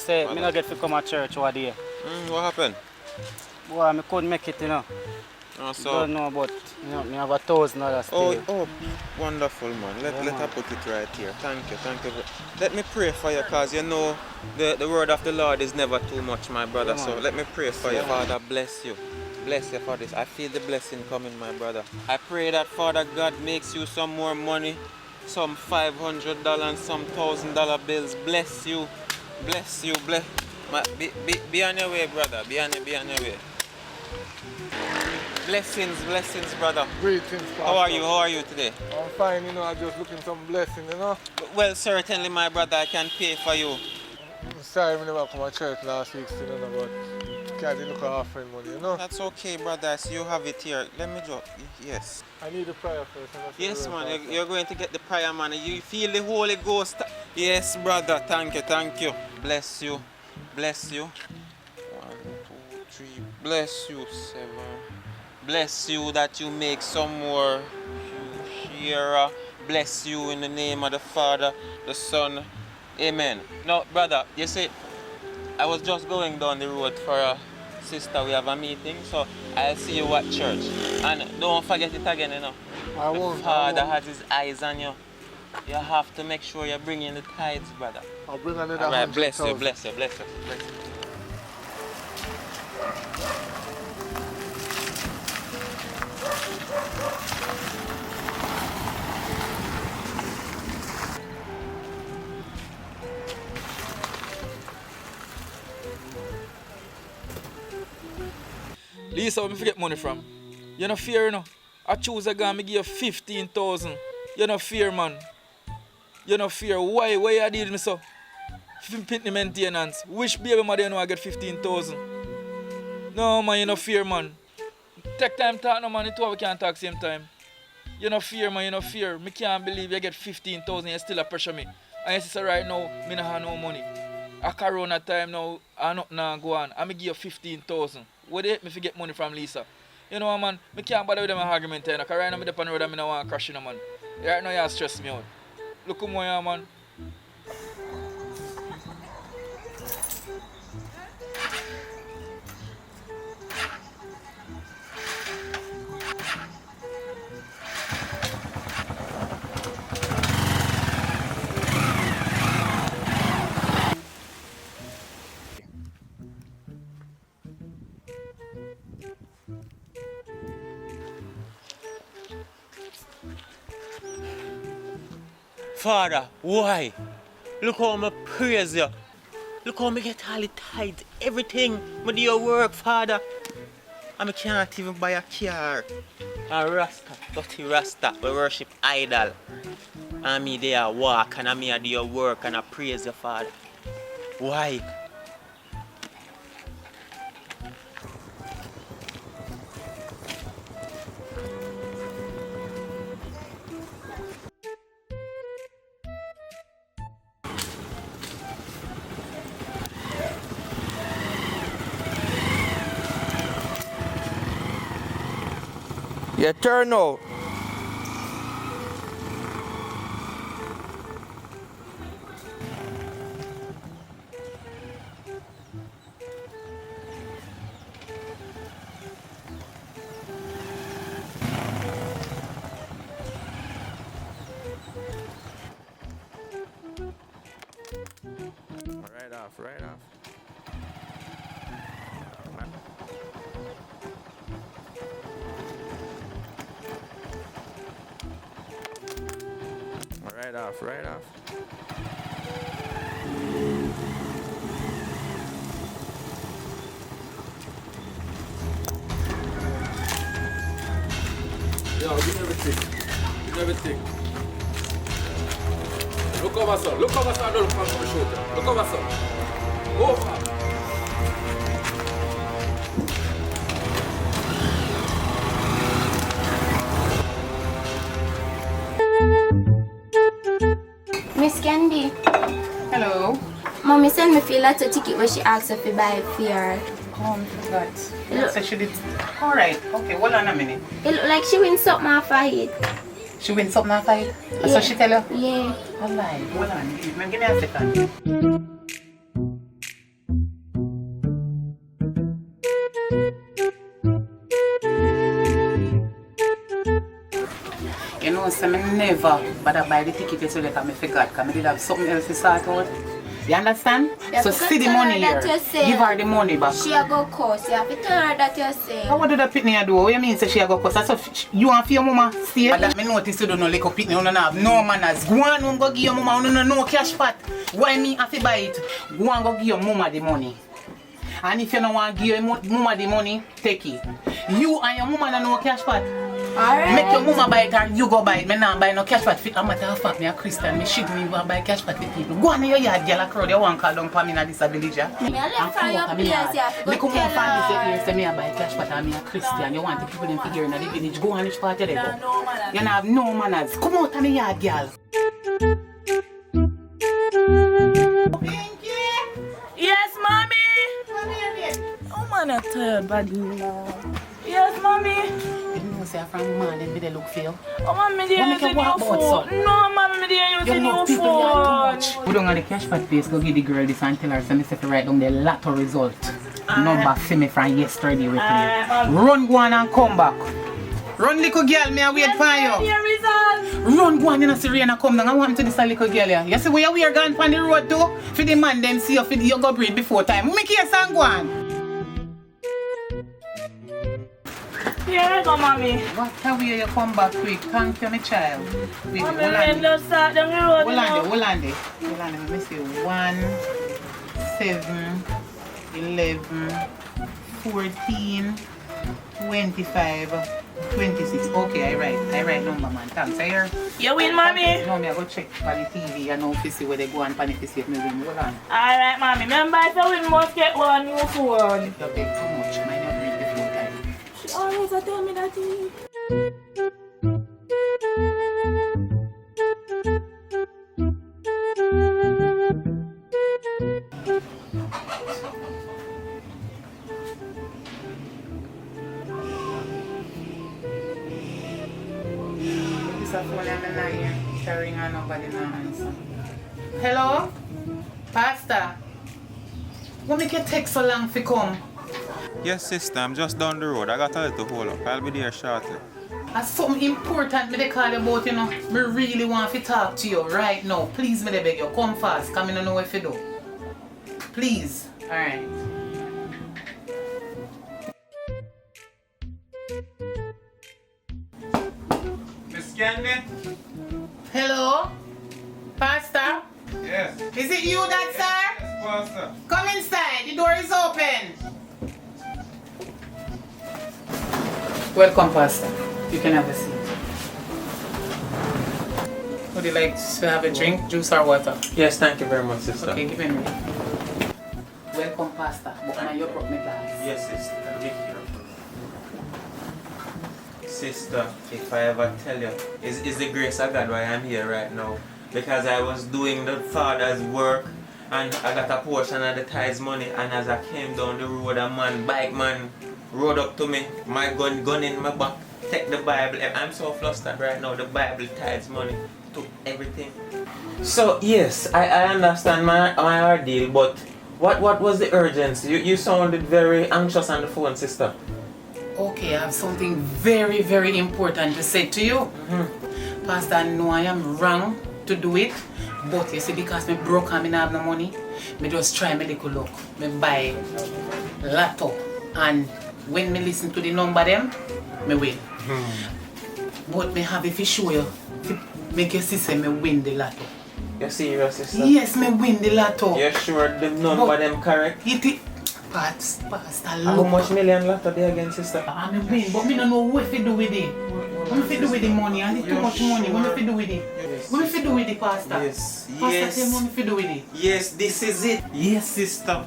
say I don't get to come to church over there. What happened? Boy, I couldn't make it, you know. So Don't know, but you know, I have $1,000 still. oh, wonderful, man. Let man. her put it right here. Thank you. Let me pray for you, because you know the word of the Lord is never too much, my brother. Yeah, so let me pray for you. Yeah. Father, bless you. Bless you for this. I feel the blessing coming, my brother. I pray that Father God makes you some more money, some $500, some $1,000 bills. Bless you. Bless you. Be on your way, brother. Be on your way. Blessings, brother. Greetings, Pastor. How are you today? I'm fine, you know, I'm just looking some blessing, you know. Well, certainly, my brother, I can pay for you. I'm sorry I never come to church last week, you know, but can't look at offering money, you know. That's okay, brother. So you have it here. Let me drop. Yes. I need the prayer first. Yes, man. You're going to get the prayer, man. You feel the Holy Ghost. Yes, brother. Thank you. Bless you. 1, 2, 3. Bless you, 7. Bless you that you make some more here. Bless you in the name of the Father, the Son. Amen. Now, brother, you see, I was just going down the road for a sister. We have a meeting, so I'll see you at church. And don't forget it again, you know. I won't. The Father has his eyes on you. You have to make sure you bring in the tithes, brother. I'll bring another All right, 100,000. bless you. Lisa, where me forget money from? You no fear, you know? I choose a guy, me give you 15,000. You no fear, man. You no fear. Why you deal with me so? Pitney maintenance. Which baby mother you know I get 15,000? No, man, you no fear, man. Take time talk, no, man. The two of we can't talk same time. You no fear, man, you no fear. Me can't believe you get 15,000 and you still a pressure me. And you say right now, me no have no money. A corona time now, I not now go on. I me give you 15,000. Where they help me to get money from Lisa? You know, man, I can't bother with them argument, because right now I'm on the road and I don't want to crash, you know, man. Right now you stress me out. Look who I am, man. Father, why? Look how I praise you. Look how I get all the tithes, everything. I do your work, Father. And I can't even buy a car. A Rasta, dirty Rasta, we worship idol. And me there walk and I do your work and I praise you, Father. Why? Yeah, turn out. Right off. Right off. Yo, give me everything. Look over, son. Don't look over my shoulder. Look over, son. Go over. Miss Candy. Hello. Mommy sent me for a lotto ticket where she asked if to buy it for her. Oh, I forgot. So she did. All right. Okay, hold on a minute. It look like she win something off her head. She win something off it? Yeah. So she tell you? Yeah. All right. Hold on. Give me a second. know, so I never bother buy the ticket yesterday because I forgot, because I did have something else to sort out. You understand? You So have to see the tell money her here. that you're saying. Give her the money back. She a go course. You have to tell her that you're saying. What did that pitney do? What you mean say she a go cost? So you want for your mama stay? That me notice you don't know like a pitney, you don't have no manners. Go on and go give your mama, you don't know no cash pot. Why me have to buy it? Go and go give your mama the money. And if you don't want to give your mama the money, take it. You and your mama don't know cash pot. Alright. Make your mama buy it and you go buy it. Me not buy no cash pot fit. A matter of fact, me a Christian. Me shouldn't even buy cash pot with people. Go on in your yard, girl, a crowd. You want to call down for me in this village, yeah? Me a left from your place, you have to go Look how tell my family say her. here, say me a buy cash pot and me a Christian. You want the people in figure in the village. Go on which part you there go. You don't have no manners. Come out of the yard, girl. Yes, mommy. Oh man, I'm tired badly now. Yes, mommy. You know say from morning me dey look for you. Oh, mommy, they What are make you using walk your about, phone. son? No, mommy, they are You using know your people here too phone. much. Go down on the cash pot place, go give the girl this and tell her say me say to write down the lotto result. Number for me from yesterday with me. Run go on and come back. Run little girl, me a wait for you. Your result. Run go on, you know see rain a come down. I want to this a little girl here. You see where you are going on the road too? For the man them see you, for the you go breathe before time. Make your son go on. Here I go, mommy. What a way you come back quick. Thank you, my child. Wait, Mommy, hold on let's there. just start down the road. Hold on now. there, hold on there. Hold on there. Let me see. 1, 7, 11, 14, 25, 26. Okay, I write number, man. Thanks. I hear. You win, mommy. No, me I go check on the TV. I know if you see where they go and pan if you see if me win. Hold on. Alright, mommy. Remember, if you win, must get one new phone. You beg too much. Mine not read before time. She always tell me that thing. This a phone I'm in here. Carrying on nobody no answer. Hello? Pastor? What make you take so long to come? Yes, sister, I'm just down the road. I got a little hold up. I'll be there shortly. That's something important me they call you about, you know. Me really want to talk to you right now. Please, me they beg you, come fast. Come in and know what to do. Please. Alright. Miss Candy? Hello? Pastor? Yes. Is it you that, sir? Yes, Pastor. Come inside. The door is open. Welcome, Pastor. You can have a seat. Would you like to have a drink, juice or water? Yes, thank you very much, sister. Okay, give me a minute. Welcome, Pastor. But now you brought me glass. Yes, sister. Be careful. Sister, if I ever tell you, it's the grace of God why I'm here right now. Because I was doing the Father's work and I got a portion of the tithes money, and as I came down the road, a man, bike man, rode up to me, my gun in my back, take the Bible. I'm so flustered right now, the Bible, tithes money, took everything. So yes, I understand my ordeal, but what was the urgency? You sounded very anxious on the phone, sister. Okay, I have something very, very important to say to you. Pastor, I know I am wrong to do it, but you see, because me broke and me not have no money, me just try my little luck. Me buy laptop, and when me listen to the number them, me win. But me have if you show you, to make you see say me win the lotto. You're serious, sister? Yes, me win the lotto. You're sure the number But- them correct? Pastor, How look. much million lot are there again, sister? I me win, but me don't know what to do with it. What to do with the money? I need too much money. What to do with it? What to do with it, Pastor? Yes, Pastor, yes. tell me what to do with it. Yes, this is it. Yes, sister.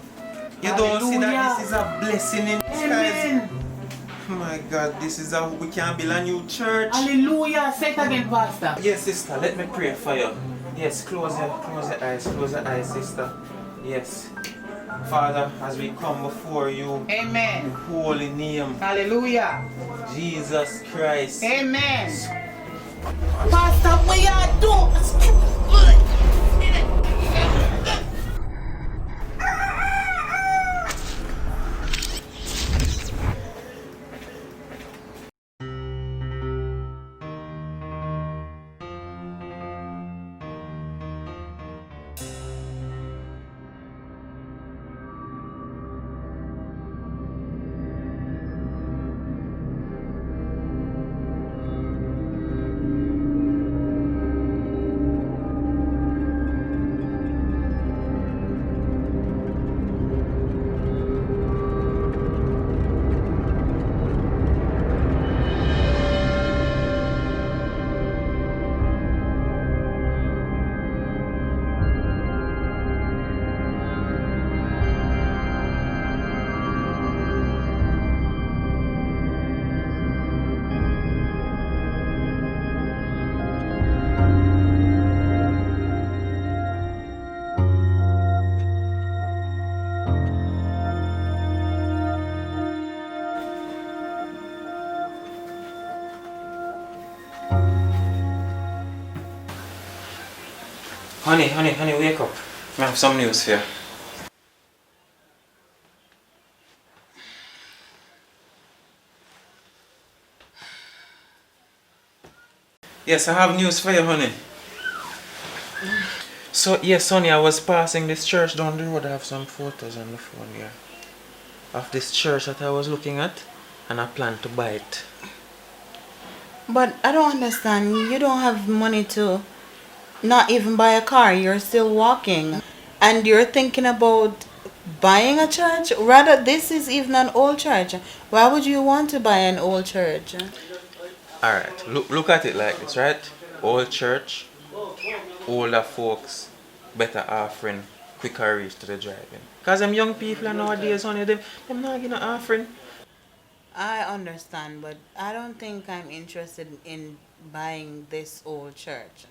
You don't see Hallelujah. that this is a blessing in disguise. Amen. My God, this is how we can build a new church. Hallelujah. Say it again, Pastor. Yes, sister, let me pray for you. Yes, close your eyes, sister. Yes. Father, as we come before you, Amen. holy name, Hallelujah. Jesus Christ. Amen. Pastor, what you do? Honey, wake up. I have some news for you. Yes, I have news for you, honey. So, yes, honey, I was passing this church down the road. I have some photos on the phone here of this church that I was looking at, and I plan to buy it. But I don't understand. You don't have money to not even buy a car. You're still walking. And you're thinking about buying a church? Rather, this is even an old church. Why would you want to buy an old church? Alright, look at it like this, right? Old church, older folks, better offering, quicker reach to the driving. Because them young people nowadays, honey, them not getting an offering. I understand, but I don't think I'm interested in buying this old church.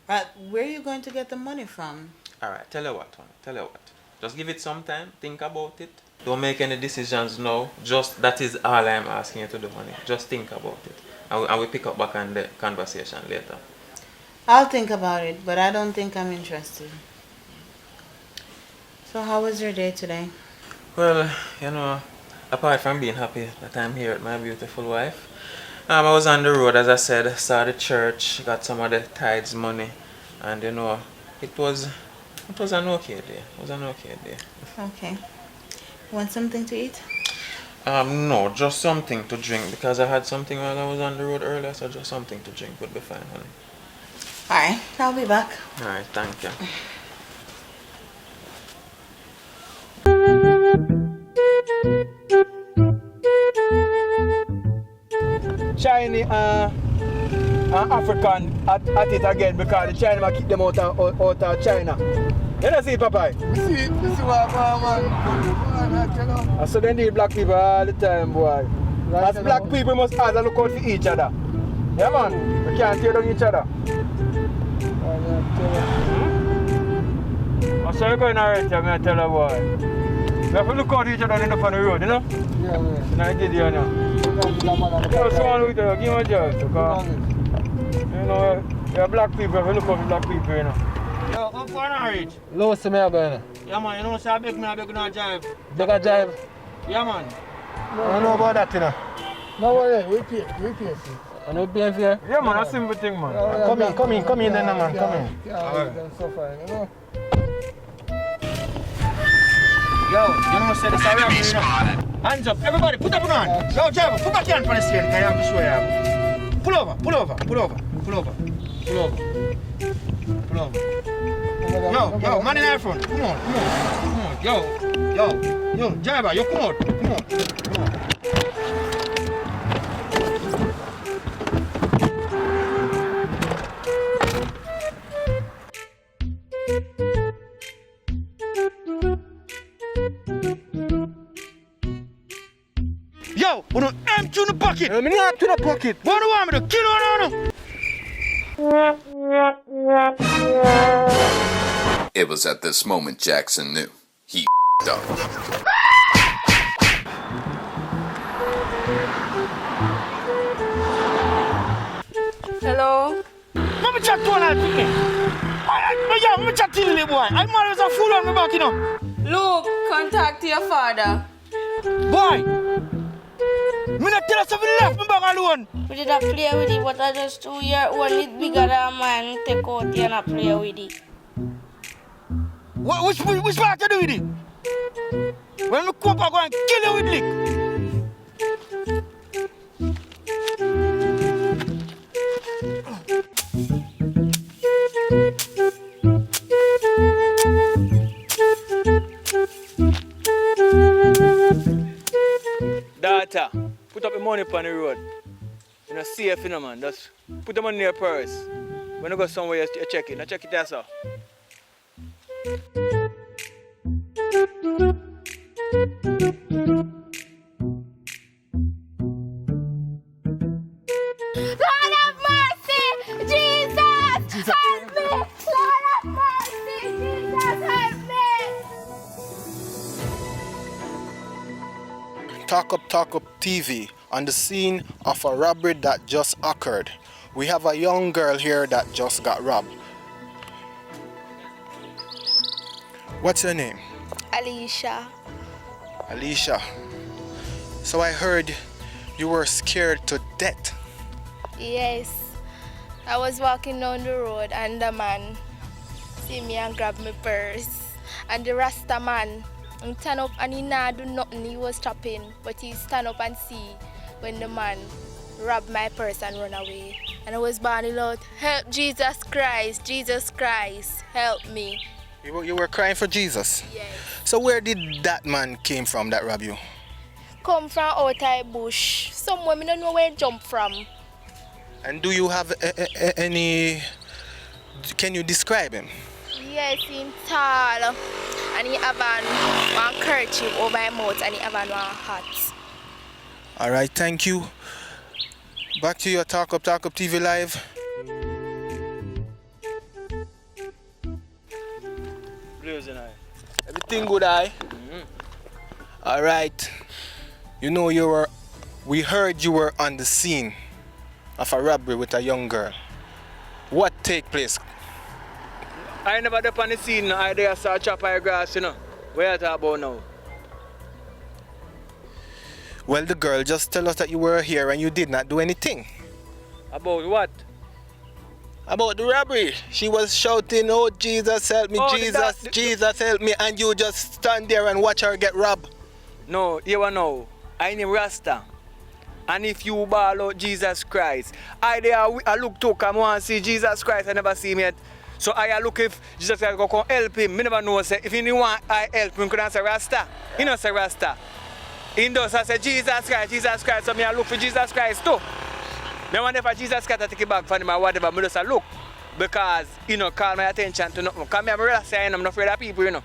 Right, where are you going to get the money from? Alright, tell you what, honey, tell you what. Just give it some time, think about it. Don't make any decisions now. Just that is all I'm asking you to do, honey. Just think about it. And we'll pick up back on the conversation later. I'll think about it, but I don't think I'm interested. So how was your day today? Well, you know, apart from being happy that I'm here with my beautiful wife, I was on the road, as I said, saw the church, got some of the tithes money, and you know, it was an okay day. It was an okay day. Okay. Want something to eat? No, just something to drink, because I had something while I was on the road earlier, so just something to drink would be fine, honey. Alright, I'll be back. Alright, thank you. Chinese African at it again because the China keep them out of China. You don't see it, Papa? See what man. I saw them deal black people all the time, boy. As black people must always look out for each other. Yeah, man. We can't tear down each other. I saw you going alright, I'm going to tell you, boy. We have to look out for each other on the road, you know? Yeah, man. And I did, you know. Yo, someone with you, give me a job, because, you know, you're black people, you look out for black people, you know. Yo, I'm going to reach. Low to me again. Yeah, man, you know, so I beg me, I beg no jive. Beg a jive? Yeah, man. I don't know about that, you know. No worry, we pay. I know pay for you? Yeah, man, that's a simple thing, man. Come in then, man, come in. Yo, you know, say this around me, you know. Hands up, everybody, put up your hand. Yo, driver, put back your hand for the steering, because I have to show you. Pull over. Yo, man in the front, come on. Yo, driver, yo, come on. Yo, we don't empty in the pocket. I'm not to the pocket. What do you want me to kill you? It was at this moment Jackson knew. He up. Hello? Let me chat to one of them. Let me chat to you, boy. I'm always a fool on my back, you know. Luke, contact your father. Boy, me not tell us if you left me back alone. We did not play with it, but I just 2 year old it bigger than mine. Take out here and play with it. Which part you do with it? When me come up, I go and kill you with lick. Daughter, put up your money on the road. You know, safe, you know, man. Just put the money in your purse. When you go somewhere, you check it. Now check it there, sir. Lord of mercy! Jesus! Help me! Lord of mercy! Jesus, help me! Talk Up TV on the scene of a robbery that just occurred. We have a young girl here that just got robbed. What's your name? Alicia. Alicia. So I heard you were scared to death. Yes. I was walking down the road and the man see me and grab my purse. And the Rasta man, he stand up and he not do nothing, he was chopping. But he stand up and see when the man robbed my purse and run away. And I was bawling out, help Jesus Christ, help me. You were crying for Jesus? Yes. So where did that man came from that robbed you? Come from out of bush. Somewhere I don't know where he jump from. And do you have any... Can you describe him? Yes, he's tall. And he have one kerchief over his mouth and he have one hat. Alright, thank you. Back to your Talk Up TV Live. Everything good, aye? Alright. You know we heard you were on the scene of a robbery with a young girl. What take place? I never up on the scene, I there saw chop your grass, you know. Where you talk about now? Well, the girl just tell us that you were here and you did not do anything. About what? About the robbery. She was shouting, oh Jesus help me, Jesus help me, and you just stand there and watch her get robbed. No, you know, I name Rasta. And if you ball out Jesus Christ, I look to come and see Jesus Christ, I never see him yet. So I look if Jesus Christ go come help him. I never know say if he want I help him, could say Rasta. He don't say Rasta. He does say Jesus Christ, so I look for Jesus Christ too. I wonder if Jesus Christ take it back from him or whatever, I just look. Because, call my attention to nothing. Because I'm really saying I'm not afraid of people, You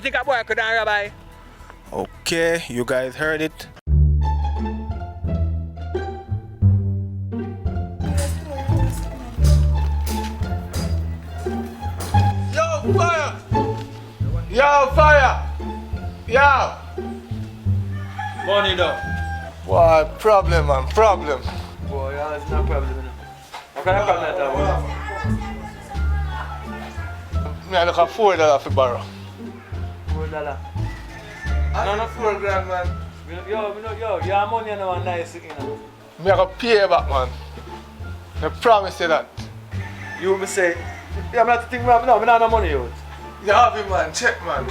think a boy could have rabbi? Okay, you guys heard it. Yo, fire! Yo, fire! Yo! Money though. Boy, problem, man, problem. Boy, yeah, it's no problem. What kind of problem is that? Me I look at $4 for borrow. $4. No, $4 grand, man. Yo, your money now a nice, Me I go pay back, man. I promise you that. You me say, I'm not thinking, no, I don't have no money, youth. You have it, man. Check, man.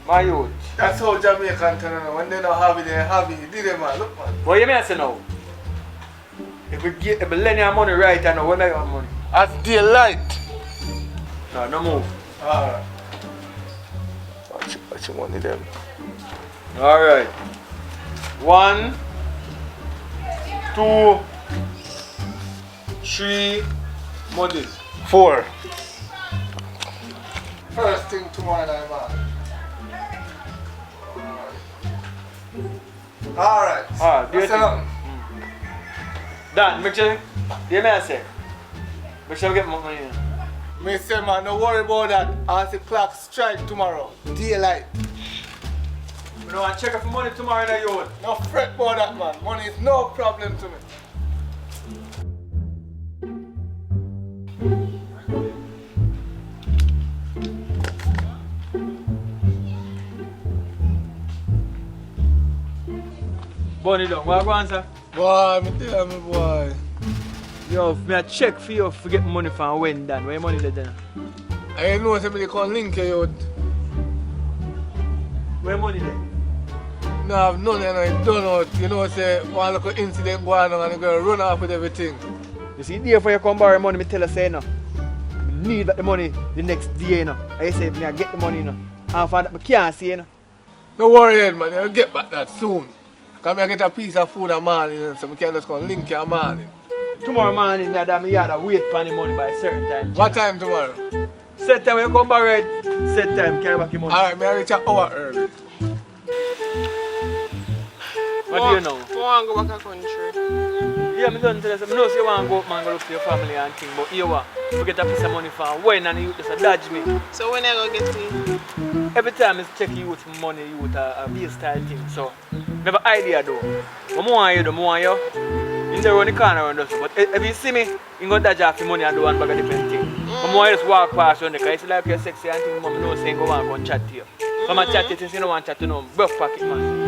My youth. That's how Jamaican turn on. When they don't have it, they have it. Did it, man. Look, man. What you mean I say now? If we lend you money right now, we make our money. As daylight. No move. Alright. Watch your money then. Alright. 1, 2, 3 monies. 4. First thing tomorrow night, man. Alright. Alright, do you What's think? up? Dan, make sure, you may I say, make sure we get more money. Me say, man, don't worry about that. As the clock strike tomorrow, daylight. We don't want to check for money tomorrow in the yard. No fret about that, man. Money is no problem to me. Bunny down, what go on, sir? Boy, me tell me, boy. Yo, me a check for you to get money from when, Dan. Where your money there, Dan? I know somebody can link you out. Where your money there? No, I have none and I don't know. You know, say, one little incident going on and you're going to run off with everything. You see, there for you come borrow money, me tell you say, no. Me need the money the next day, no. I say, me I get the money, you know. And for that, I can't see, you know. Don't worry, man. You'll get back that soon. Because I get a piece of food a morning, so I can just go link you a morning. Tomorrow morning, me I yard wait for the money by a certain time. What time tomorrow? Set time when you come borrow it, set time, carry back your money. Alright, I reach an hour early. What do you know? I want to go back to country. Yeah, I don't tell you, I know say you want to go up and go look for your family and thing, but here what? You get a piece of money from when and you just dodge me. So when I go get it? Every time I check you with money, you with a base style thing, so never idea though. But more want you, In the run the corner around us. But if you see me, you go dodge off the money and do one bag of different things. Come on, just walk past you because it's like you're sexy and things mom know saying go and chat to you. Come and chat to you since you don't want to chat to no broke pocket man.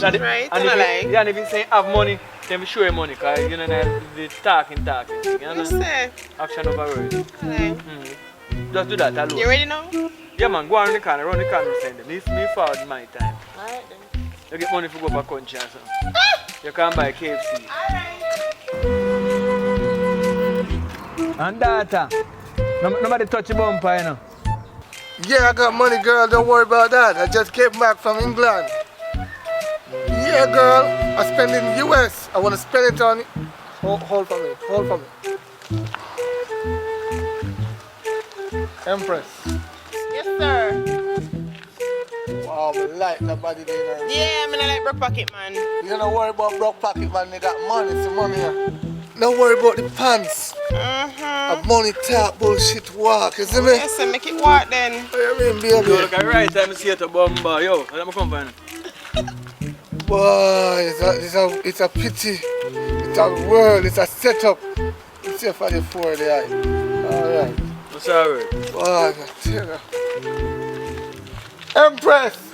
Right, and if yeah, and if you say have money, then we show you money because you know the talking. You know? Yes, sir. Action over words. Right. Just do that alone. You ready now? Yeah man, go around the corner, send them. This me forward my time. Alright then. You get money for go back country and something. You can buy KFC. And data. Nobody touch your bumper, you know. Yeah, I got money, girl. Don't worry about that. I just came back from England. Yeah, girl. I spend it in US. I want to spend it on... Hold for me. Hold for me. Empress. Yes, sir. Wow, I like nobody there. Yeah, I'm like broke pocket man. You don't worry about broke pocket, man. They got money. It's money here. Don't worry about the pants. A money talk, bullshit walk. You see me? Yes, sir. Make it walk then. What do you mean, baby? Yo, look at right time to see it a bomba. Yo, let me come find it. Boy, it's a pity. It's a world. It's a setup. It's here for the 4 the eye. Alright. What's that word? Boy, I tell you. Empress!